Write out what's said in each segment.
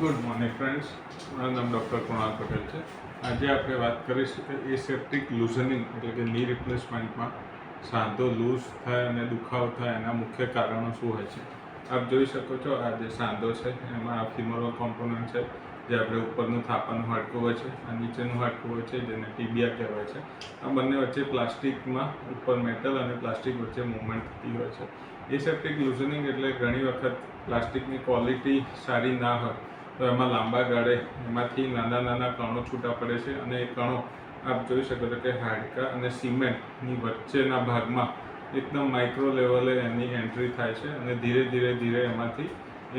Good morning friends, મારું નામ doctor Krunal Patel છે. આજે આપણે વાત કરીશું કે એસેપ્ટિક લૂઝનિંગ એટલે કે ની રિપ્લેસમેન્ટમાં સાંધો લૂઝ થાય અને દુખાવો થાય એના મુખ્ય કારણો શું હોય છે. આપ જોઈ શકો છો, આ જે સાંધો છે એમાં આ ફીમોરલ કોમ્પોનન્ટ છે, જે આપણે ઉપરનું થાપાનું હાડકું હોય છે, આ નીચેનું હાડકું હોય છે જેને ટીબિયા કહેવાય છે. આ બંને વચ્ચે પ્લાસ્ટિકમાં ઉપર મેટલ અને પ્લાસ્ટિક વચ્ચે મૂવમેન્ટ થતી હોય છે. એસેપ્ટિક લૂઝનિંગ એટલે ઘણી વખત પ્લાસ્ટિકની ક્વોલિટી સારી ના હોય તો એમાં લાંબા ગાળે એમાંથી નાના નાના કણો છૂટા પડે છે અને એ કણો આપ જોઈ શકો છો કે હાડકાં અને સિમેન્ટની વચ્ચેના ભાગમાં એકદમ માઇક્રો લેવલે એની એન્ટ્રી થાય છે અને ધીરે ધીરે એમાંથી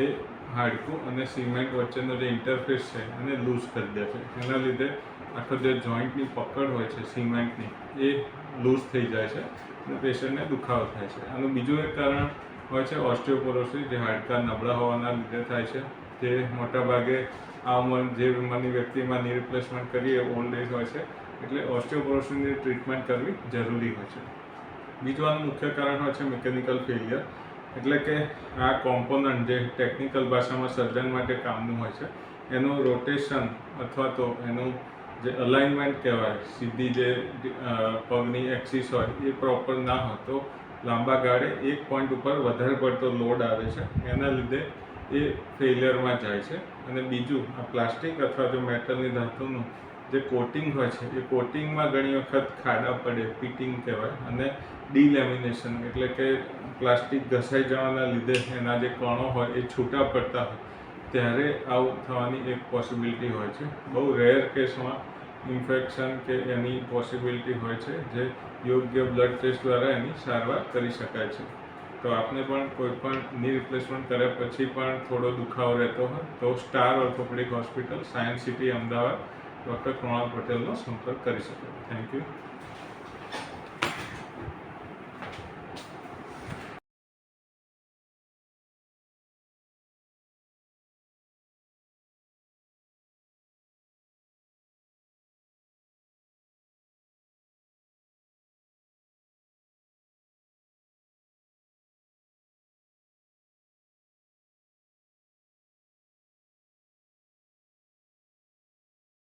એ હાડકું અને સિમેન્ટ વચ્ચેનો જે ઇન્ટરફેસ છે એને લૂઝ કરી દે છે. એના લીધે આખો જે જોઈન્ટની પકડ હોય છે સિમેન્ટની એ લૂઝ થઈ જાય છે અને પેશન્ટને દુખાવો થાય છે. આનું બીજું એક કારણ હોય છે ઓસ્ટિયોપોરોસિસ, જે હાડકાં નબળા હોવાના લીધે થાય છે. તે મોટાભાગે આ ઉંમર જે ઉંમરની વ્યક્તિમાં ની રિપ્લેસમેન્ટ કરીએ ઓલ્ડ એજ હોય છે, એટલે ઓસ્ટિયોપોરોસિસની ટ્રીટમેન્ટ કરવી જરૂરી હોય છે. બીજું આનું મુખ્ય કારણ હોય છે મિકેનિકલ ફેલિયર, એટલે કે આ કોમ્પોનન્ટ જે ટેકનિકલ ભાષામાં સર્જન માટે કામનું હોય છે એનું રોટેશન અથવા તો એનું જે અલાઇનમેન્ટ કહેવાય, સીધી જે પગની એક્સિસ હોય એ પ્રોપર ના હોય તો લાંબા ગાળે એક પોઈન્ટ ઉપર વધારે પડતો લોડ આવે છે, એના લીધે એ ફેલિયરમાં જાય છે. અને બીજું આ પ્લાસ્ટિક અથવા જો મેટલની ધાતુનું જે કોટિંગ હોય છે એ કોટિંગમાં ઘણી વખત ખાડા પડે, પીટિંગ કહેવાય, અને ડીલેમિનેશન એટલે કે પ્લાસ્ટિક ઘસાઈ જવાના લીધે એના જે કણો હોય એ છૂટા પડતા હોય ત્યારે આવું થવાની એક પોસિબિલિટી હોય છે. બહુ રેર કેસમાં ઇન્ફેક્શન કે એની પોસિબિલિટી હોય છે, જે યોગ્ય બ્લડ ટેસ્ટ દ્વારા એની સારવાર કરી શકાય છે. તો આપને પણ કોઈ પણ ની રિપ્લેસમેન્ટ કર્યા પછી પણ થોડો દુખાવો રહેતો હોય તો star orthopaedic hospital, science city, Ahmedabad, doctor Krunal પટેલનો સંપર્ક કરી શકો. Thank you.